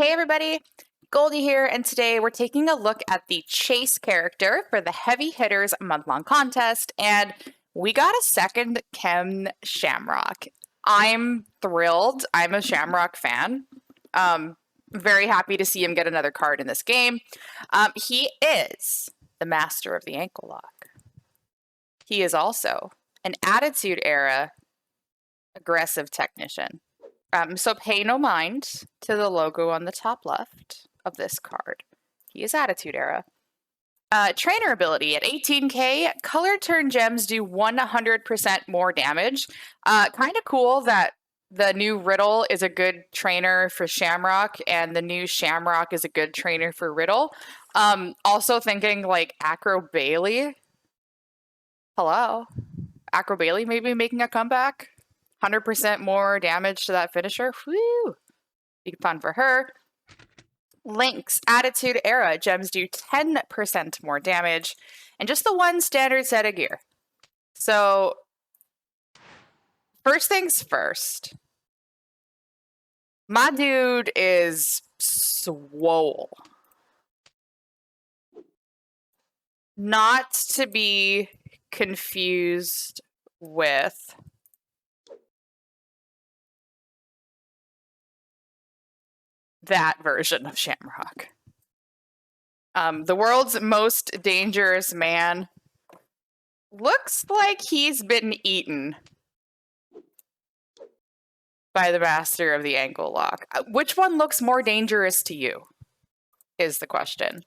Hey everybody, Goldie here, and today we're taking a look at the Chase character for the Heavy Hitters month-long contest, and we got a second Chem Shamrock. I'm thrilled. I'm a Shamrock fan. Very happy to see him get another card in this game. He is the master of the ankle lock. He is also an Attitude Era aggressive technician. So pay no mind to the logo on the top left of this card. He is Attitude Era. Trainer ability at 18k, color turn gems do 100% more damage. Kind of cool that the new Riddle is a good trainer for Shamrock, and the new Shamrock is a good trainer for Riddle. Also thinking like Acro Bailey. Hello. Acro Bailey maybe making a comeback. 100% more damage to that finisher. Woo! Be fun for her. Lynx, Attitude Era. Gems do 10% more damage. And just the one standard set of gear. So, first things first. My dude is swole. Not to be confused with that version of Shamrock. The world's most dangerous man looks like he's been eaten by the master of the ankle lock. Which one looks more dangerous to you is the question.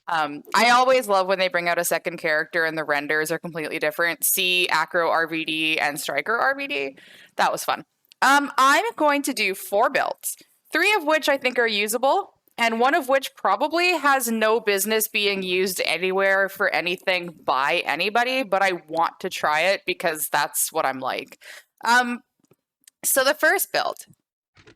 I always love when they bring out a second character and the renders are completely different. See Acro RVD and Striker RVD. That was fun. I'm going to do 4 builds. 3 of which I think are usable, and 1 of which probably has no business being used anywhere for anything by anybody, but I want to try it because that's what I'm like. So the first build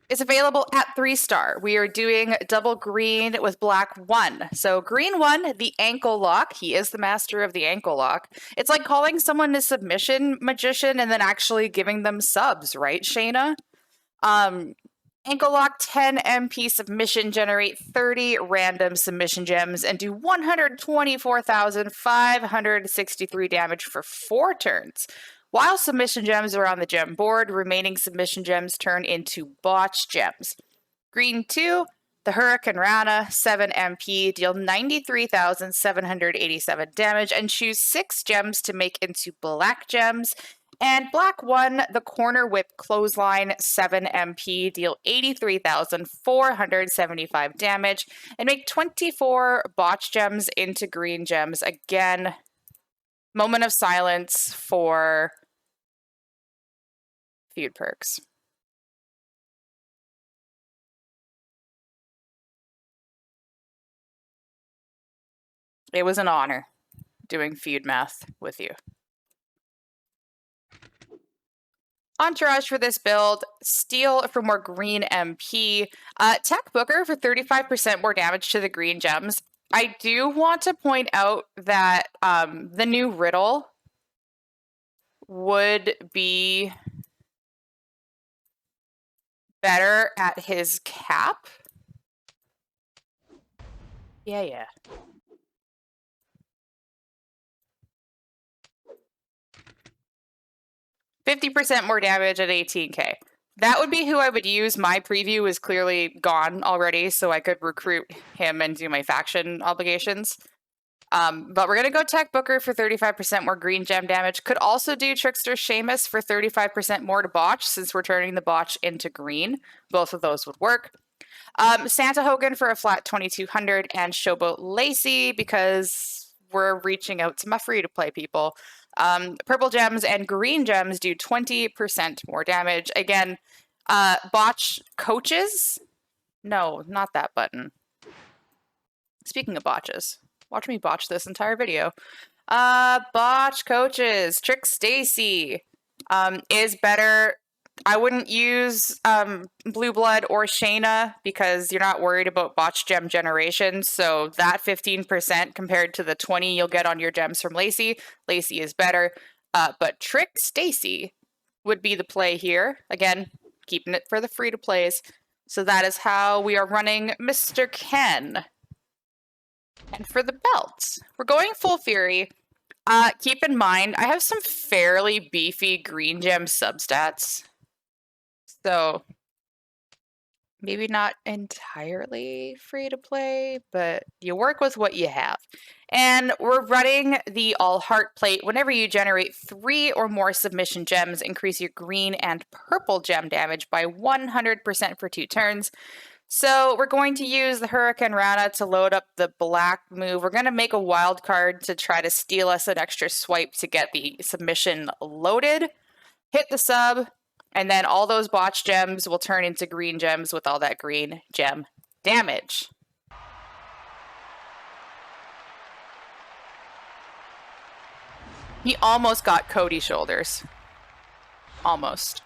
is available at 3-star. We are doing double green with black 1. So green 1, the ankle lock. He is the master of the ankle lock. It's like calling someone a submission magician and then actually giving them subs, right, Shayna? Ankle lock 10 MP submission, generate 30 random submission gems, and do 124,563 damage for 4 turns. While submission gems are on the gem board, remaining submission gems turn into botch gems. Green 2, the Hurricane Rana, 7 MP, deal 93,787 damage, and choose 6 gems to make into black gems. And black 1, the Corner Whip Clothesline, 7 MP, deal 83,475 damage, and make 24 botch gems into green gems. Again, moment of silence for feud perks. It was an honor doing feud math with you. Entourage for this build, Steel for more green MP, Tech Booker for 35% more damage to the green gems. I do want to point out that the new Riddle would be better at his cap. Yeah. 50% more damage at 18k. That would be who I would use. My preview is clearly gone already, so I could recruit him and do my faction obligations. But we're going to go Tech Booker for 35% more green gem damage. Could also do Trickster Seamus for 35% more to botch, since we're turning the botch into green. Both of those would work. Santa Hogan for a flat 2200, and Showboat Lacey because we're reaching out to my free-to-play people. Purple gems and green gems do 20% more damage. Again, botch coaches? No, not that button. Speaking of botches, watch me botch this entire video. Botch coaches. Trick Stacy is better. I wouldn't use Blue Blood or Shayna because you're not worried about botch gem generation. So that 15% compared to the 20 you'll get on your gems from Lacey. Lacey is better. But Trick Stacy would be the play here. Again, keeping it for the free to plays. So that is how we are running Mr. Ken. And for the belt, we're going full fury. Keep in mind, I have some fairly beefy green gem substats. So maybe not entirely free to play, but you work with what you have. And we're running the all heart plate. Whenever you generate 3 or more submission gems, increase your green and purple gem damage by 100% for 2 turns. So we're going to use the Hurricane Rana to load up the black move. We're going to make a wild card to try to steal us an extra swipe to get the submission loaded. Hit the sub, and then all those botch gems will turn into green gems with all that green gem damage. He almost got Cody's shoulders. Almost.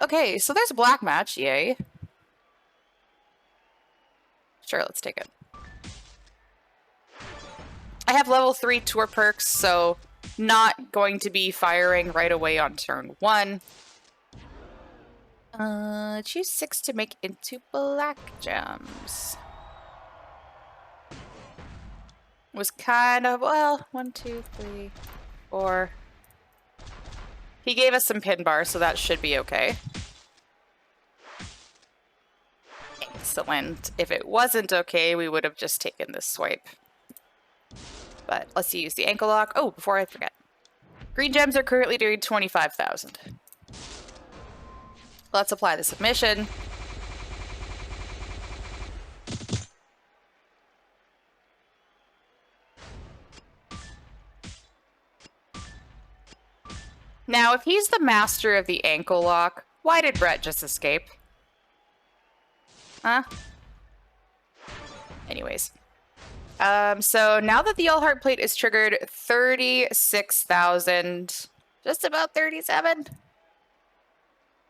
Okay, so there's a black match, yay. Sure, let's take it. I have level 3 tour perks, so not going to be firing right away on turn 1. Choose 6 to make into black gems. Was kind of, well, 1, 2, 3, 4. He gave us some pin bars, so that should be okay. Excellent. If it wasn't okay, we would have just taken this swipe. But let's use the ankle lock. Oh, before I forget. Green gems are currently doing 25,000. Let's apply the submission. Now, if he's the master of the ankle lock, why did Brett just escape? Huh? Anyways. So now that the all heart plate is triggered, 36,000, just about 37.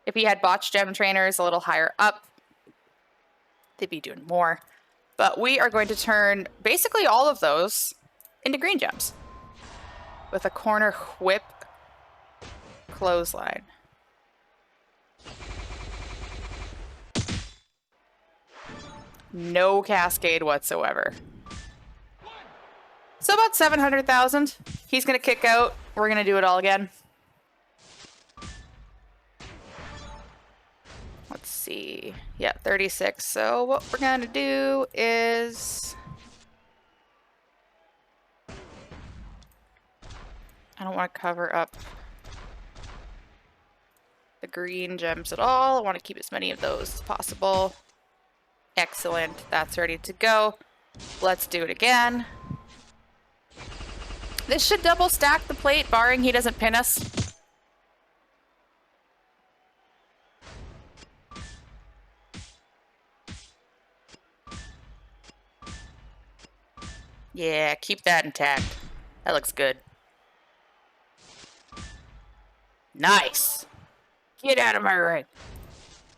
If he had botch gem trainers a little higher up, they'd be doing more. But we are going to turn basically all of those into green gems with a corner whip clothesline. No cascade whatsoever. So about 700,000. He's going to kick out. We're going to do it all again. Let's see. Yeah, 36. So what we're going to do is... I don't want to cover up the green gems at all. I want to keep as many of those as possible. Excellent. That's ready to go. Let's do it again. This should double stack the plate, barring he doesn't pin us. Yeah, keep that intact. That looks good. Nice. Get out of my ring.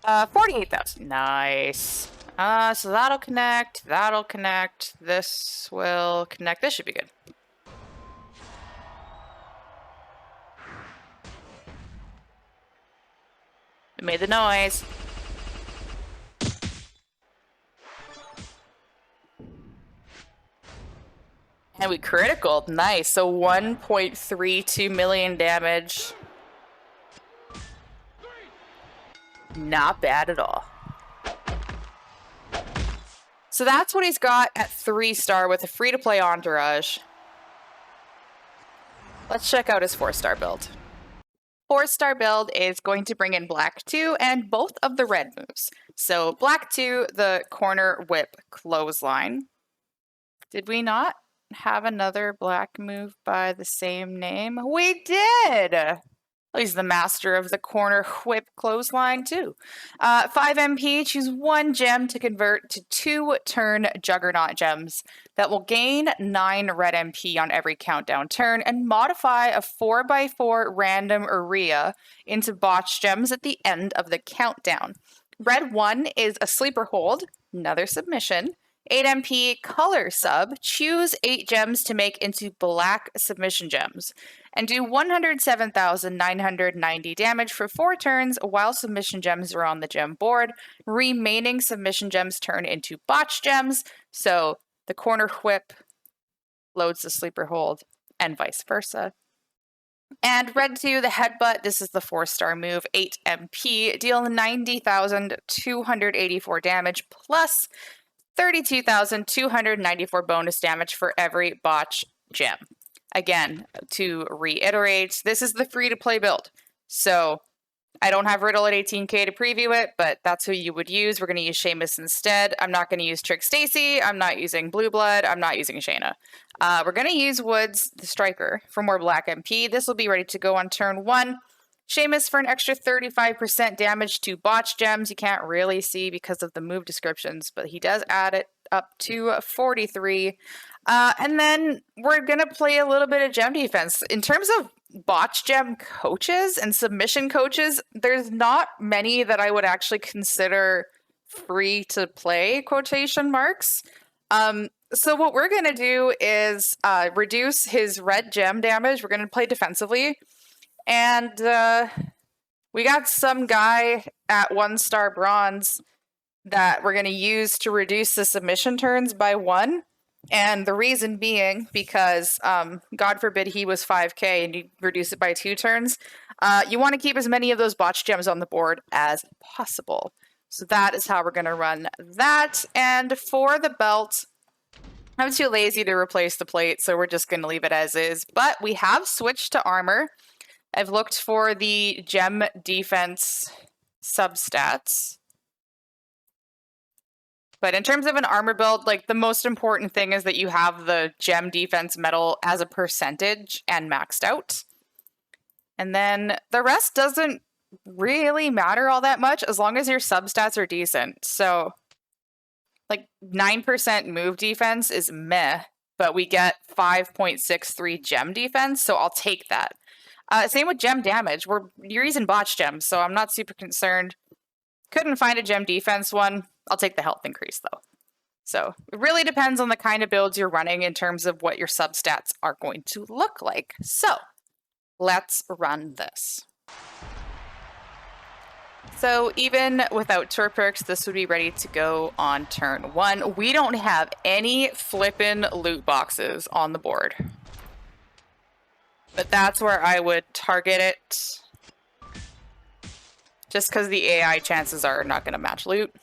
48,000. Nice. So that'll connect. That'll connect. This will connect. This should be good. It made the noise. And we critical. Nice. So 1.32 million damage. Not bad at all. So that's what he's got at 3-star with a free-to-play entourage. Let's check out his 4-star build. 4-star build is going to bring in black 2 and both of the red moves. So black 2, the corner whip clothesline. Did we not have another black move by the same name? We did! He's the master of the corner whip clothesline too. 5 MP, choose 1 gem to convert to 2 turn juggernaut gems that will gain 9 red MP on every countdown turn and modify a 4x4 random area into botch gems at the end of the countdown. Red 1 is a sleeper hold, another submission. 8 MP color sub, choose 8 gems to make into black submission gems. and do 107,990 damage for 4 turns while submission gems are on the gem board. Remaining submission gems turn into botch gems, so the corner whip loads the sleeper hold, and vice versa. And red 2, the headbutt. This is the 4-star move, 8 MP. Deal 90,284 damage plus 32,294 bonus damage for every botch gem. Again, to reiterate, this is the free-to-play build. So I don't have Riddle at 18k to preview it, but that's who you would use. We're going to use Sheamus instead. I'm not going to use Trick Stacy. I'm not using Blue Blood. I'm not using Shayna. We're going to use Woods, the Striker, for more black MP. This will be ready to go on turn 1. Sheamus for an extra 35% damage to botch gems. You can't really see because of the move descriptions, but he does add it up to 43. And then we're going to play a little bit of gem defense. In terms of botch gem coaches and submission coaches, there's not many that I would actually consider free to play, quotation marks. So what we're going to do is reduce his red gem damage. We're going to play defensively. And we got some guy at 1-star bronze that we're going to use to reduce the submission turns by 1. And the reason being because, God forbid he was 5k and you reduce it by 2 turns, you want to keep as many of those botch gems on the board as possible. So that is how we're going to run that. And for the belt, I'm too lazy to replace the plate, so we're just going to leave it as is. But we have switched to armor. I've looked for the gem defense substats. But in terms of an armor build, like the most important thing is that you have the gem defense medal as a percentage and maxed out. And then the rest doesn't really matter all that much as long as your substats are decent. So like 9% move defense is meh, but we get 5.63 gem defense, so I'll take that. Same with gem damage. You're using botch gems, so I'm not super concerned. Couldn't find a gem defense one. I'll take the health increase, though. So it really depends on the kind of builds you're running in terms of what your substats are going to look like. So let's run this. So even without tour perks, this would be ready to go on turn 1. We don't have any flippin' loot boxes on the board. But that's where I would target it. Just because the AI chances are not going to match loot.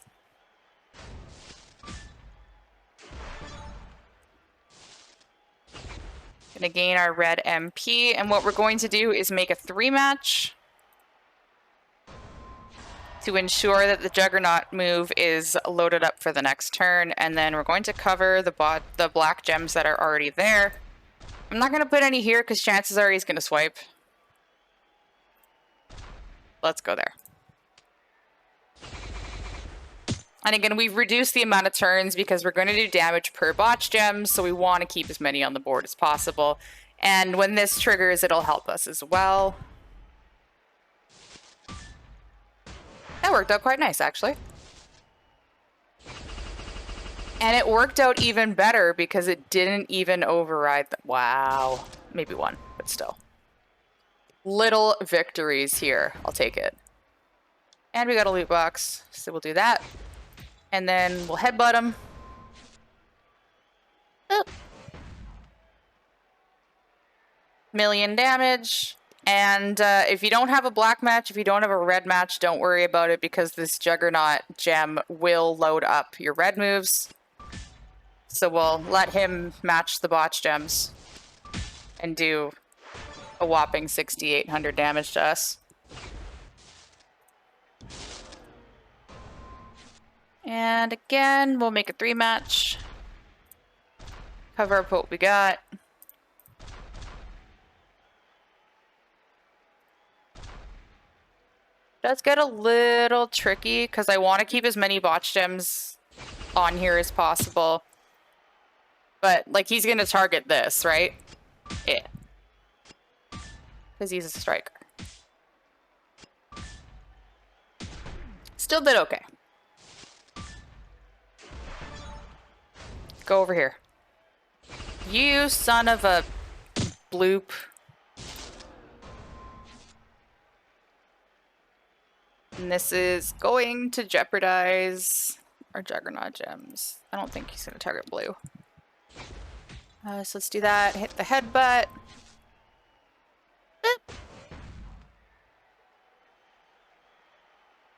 Going to gain our red MP. And what we're going to do is make a 3-match. To ensure that the Juggernaut move is loaded up for the next turn. And then we're going to cover the black gems that are already there. I'm not going to put any here because chances are he's going to swipe. Let's go there. And again, we've reduced the amount of turns because we're going to do damage per botch gem, so we want to keep as many on the board as possible. And when this triggers, it'll help us as well. That worked out quite nice, actually. And it worked out even better because it didn't even override the... Wow. Maybe 1, but still. Little victories here. I'll take it. And we got a loot box, so we'll do that. And then we'll headbutt him. Oh. Million damage. And if you don't have a black match, if you don't have a red match, don't worry about it because this Juggernaut gem will load up your red moves. So we'll let him match the botch gems and do a whopping 6,800 damage to us. And again, we'll make a 3-match. Cover up what we got. Does get a little tricky because I want to keep as many botch gems on here as possible. But, like, he's going to target this, right? Yeah. Because he's a striker. Still did okay. Go over here. You son of a bloop. And this is going to jeopardize our Juggernaut gems. I don't think he's going to target blue. So let's do that. Hit the headbutt.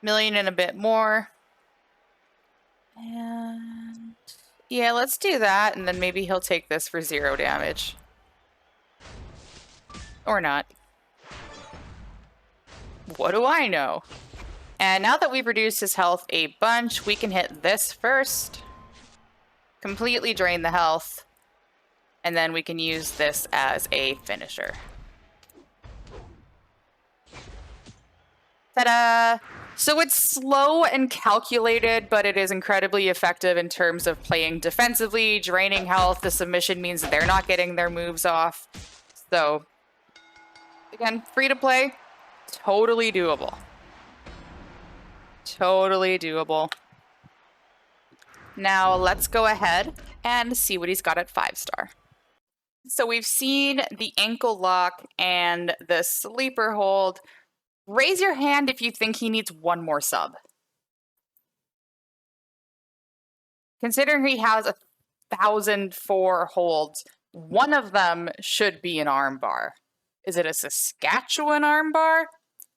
Million and a bit more. And yeah, let's do that. And then maybe he'll take this for 0 damage. Or not. What do I know? And now that we've reduced his health a bunch, we can hit this first. Completely drain the health. And then we can use this as a finisher. Ta-da! So it's slow and calculated, but it is incredibly effective in terms of playing defensively, draining health. The submission means that they're not getting their moves off. So, again, free to play, totally doable. Totally doable. Now let's go ahead and see what he's got at 5-star. So we've seen the ankle lock and the sleeper hold. Raise your hand if you think he needs one more sub. Considering he has 1,004 holds, one of them should be an armbar. Is it a Saskatchewan armbar?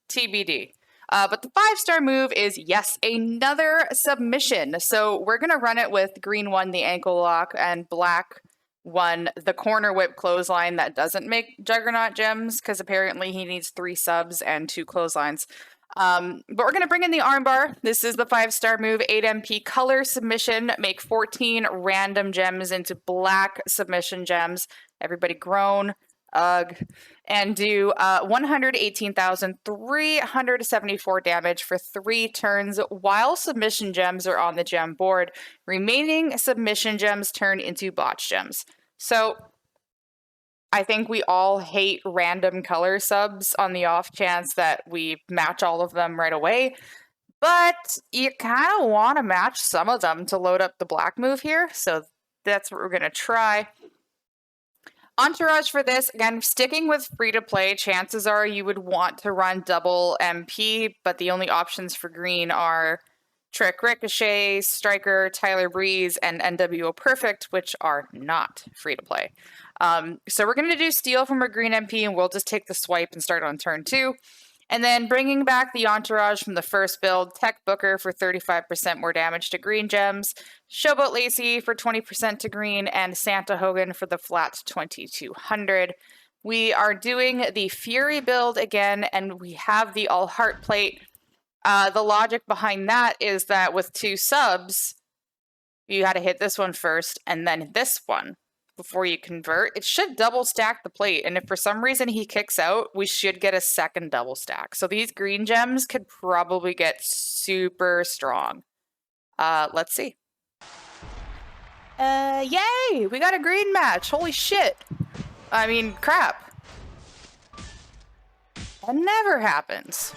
TBD. But the 5-star move is, yes, another submission. So we're going to run it with green one, the ankle lock, and black one, the corner whip clothesline that doesn't make Juggernaut gems, because apparently he needs 3 subs and 2 clotheslines. But we're going to bring in the armbar. This is the 5-star move, 8 MP color submission, make 14 random gems into black submission gems. Everybody groan. Ugh. And do 118,374 damage for 3 turns while submission gems are on the gem board. Remaining submission gems turn into botch gems. So I think we all hate random color subs on the off chance that we match all of them right away. But you kind of want to match some of them to load up the black move here. So that's what we're going to try. Entourage for this, again, sticking with free-to-play, chances are you would want to run double MP, but the only options for green are Trick Ricochet, Striker, Tyler Breeze, and NWO Perfect, which are not free-to-play. So we're going to do Steal from our green MP, and we'll just take the swipe and start on turn 2. And then bringing back the Entourage from the first build, Tech Booker for 35% more damage to green gems, Showboat Lacey for 20% to green, and Santa Hogan for the flat 2200. We are doing the Fury build again, and we have the All Heart plate. The logic behind that is that with 2 subs, you got to hit this one first, and then this one. Before you convert, it should double stack the plate, and if for some reason he kicks out, we should get a second double stack. So these green gems could probably get super strong. Let's see. Yay! We got a green match! Holy shit! I mean, crap. That never happens.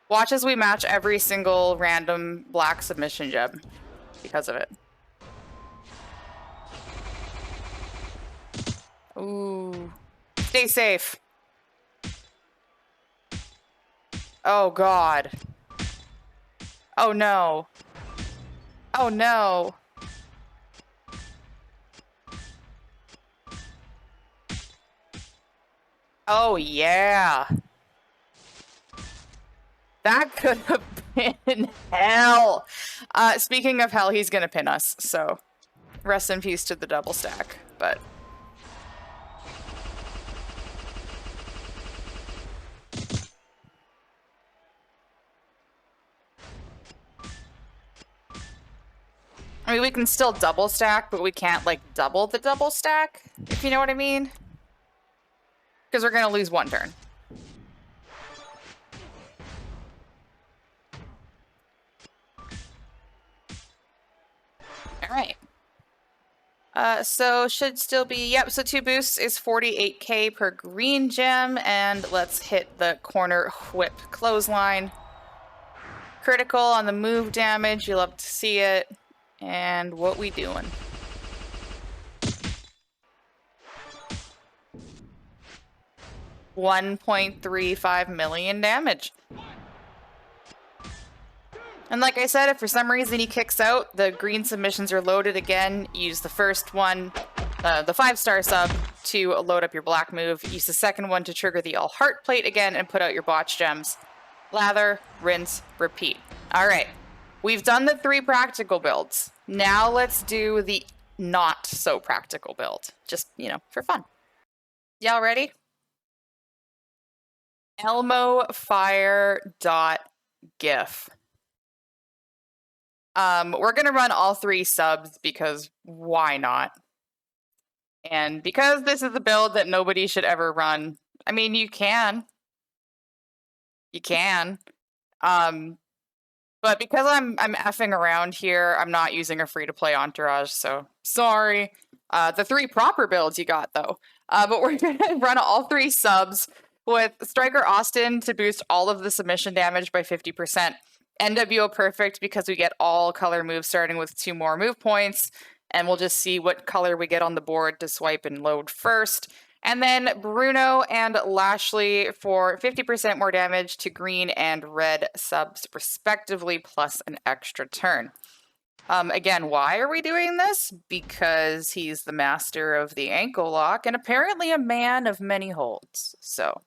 Watch as we match every single random black submission gem because of it. Ooh. Stay safe. Oh, God. Oh, no. Oh, no. Oh, yeah. That could have been hell. Speaking of hell, he's gonna pin us, so rest in peace to the double stack, but... I mean, we can still double stack, but we can't, like, double the double stack, if you know what I mean. Because we're gonna lose 1 turn. Alright. So should still be, yep, so 2 boosts is 48k per green gem, and let's hit the corner whip clothesline. Critical on the move damage, you love to see it. And what we doing? $1.35 million damage. And like I said, if for some reason he kicks out, the green submissions are loaded again. Use the first one, the 5-star sub, to load up your black move. Use the second one to trigger the all heart plate again and put out your botch gems. Lather, rinse, repeat. All right, we've done the 3 practical builds. Now let's do the not so practical build. Just, for fun. Y'all ready? ElmoFire.gif. We're gonna run all 3 subs because why not? And because this is a build that nobody should ever run. I mean, you can. You can. But because I'm effing around here, I'm not using a free-to-play entourage, so sorry. The 3 proper builds you got, though. But we're gonna run all 3 subs with Striker Austin to boost all of the submission damage by 50%. NWO Perfect because we get all color moves starting with 2 more move points, and we'll just see what color we get on the board to swipe and load first. And then Bruno and Lashley for 50% more damage to green and red subs respectively, plus an extra turn. Again, why are we doing this? Because he's the master of the ankle lock and apparently a man of many holds. So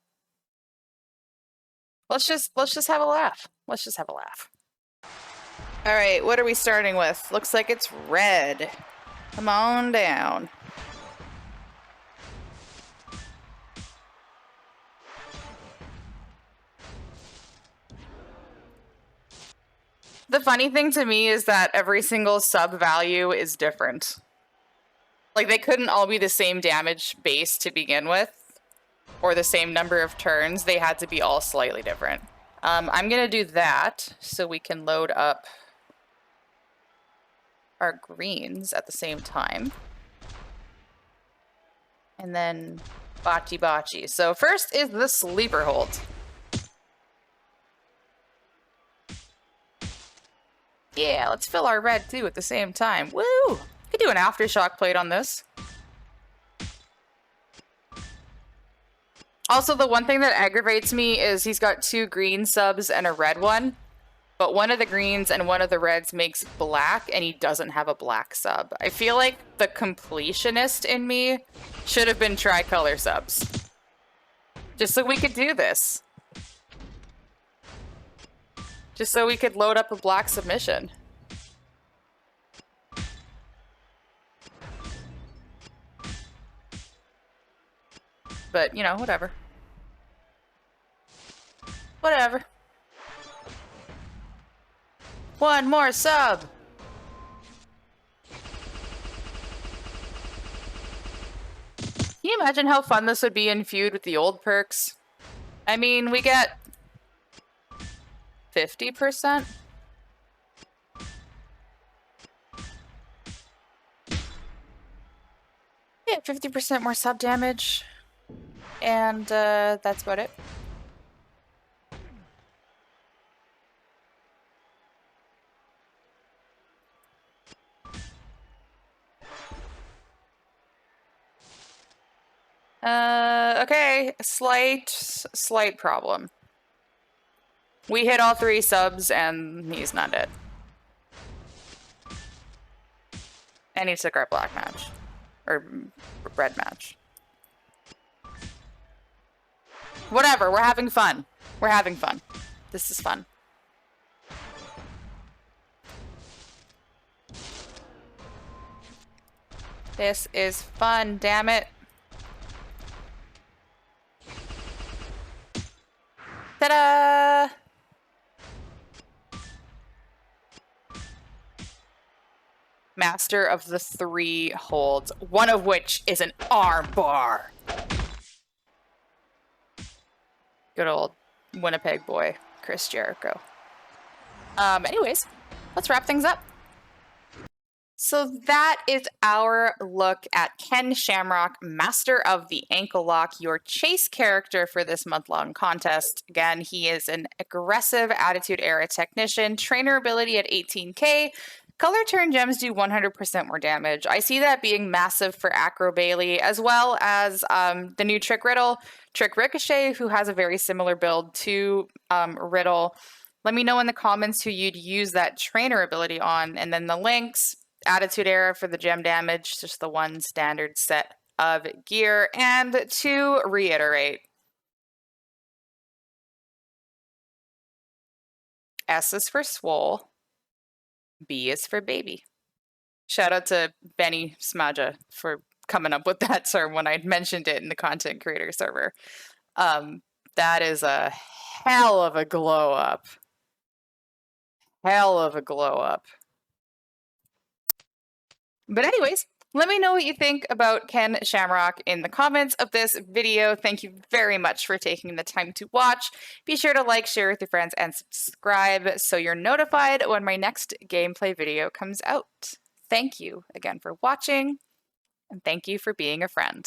let's just have a laugh. Let's just have a laugh. All right, what are we starting with? Looks like it's red. Come on down. The funny thing to me is that every single sub value is different. Like, they couldn't all be the same damage base to begin with, or the same number of turns. They had to be all slightly different. I'm gonna do that so we can load up our greens at the same time. And then botchy. So first is the sleeper hold. Yeah, let's fill our red too at the same time. Woo! Could do an aftershock plate on this. Also, the one thing that aggravates me is he's got 2 green subs and a red one, but one of the greens and one of the reds makes black, and he doesn't have a black sub. I feel like the completionist in me should have been tricolor subs. Just so we could do this. Just so we could load up a black submission. But, whatever. Whatever. One more sub! Can you imagine how fun this would be in feud with the old perks? I mean, we get 50%? Yeah, 50% more sub damage. And that's about it. Okay, slight problem. We hit all 3 subs and he's not dead. And he took our black match. Or red match. Whatever, we're having fun. We're having fun. This is fun. This is fun, damn it. Ta-da! Master of the 3 holds, one of which is an arm bar. Good old Winnipeg boy, Chris Jericho. Anyways, let's wrap things up. So that is our look at Ken Shamrock, Master of the Ankle Lock, your chase character for this month-long contest. Again, he is an aggressive Attitude Era technician, trainer ability at 18k. Color turn gems do 100% more damage. I see that being massive for Acro Bailey, as well as the new Trick Riddle, Trick Ricochet, who has a very similar build to Riddle. Let me know in the comments who you'd use that trainer ability on, and then the links, Attitude Era for the gem damage, just the one standard set of gear. And to reiterate, S is for swole, B is for baby. Shout out to Benny Smaja for coming up with that term when I mentioned it in the content creator server. That is a hell of a glow up. Hell of a glow up. But anyways, let me know what you think about Ken Shamrock in the comments of this video. Thank you very much for taking the time to watch. Be sure to like, share with your friends, and subscribe so you're notified when my next gameplay video comes out. Thank you again for watching, and thank you for being a friend.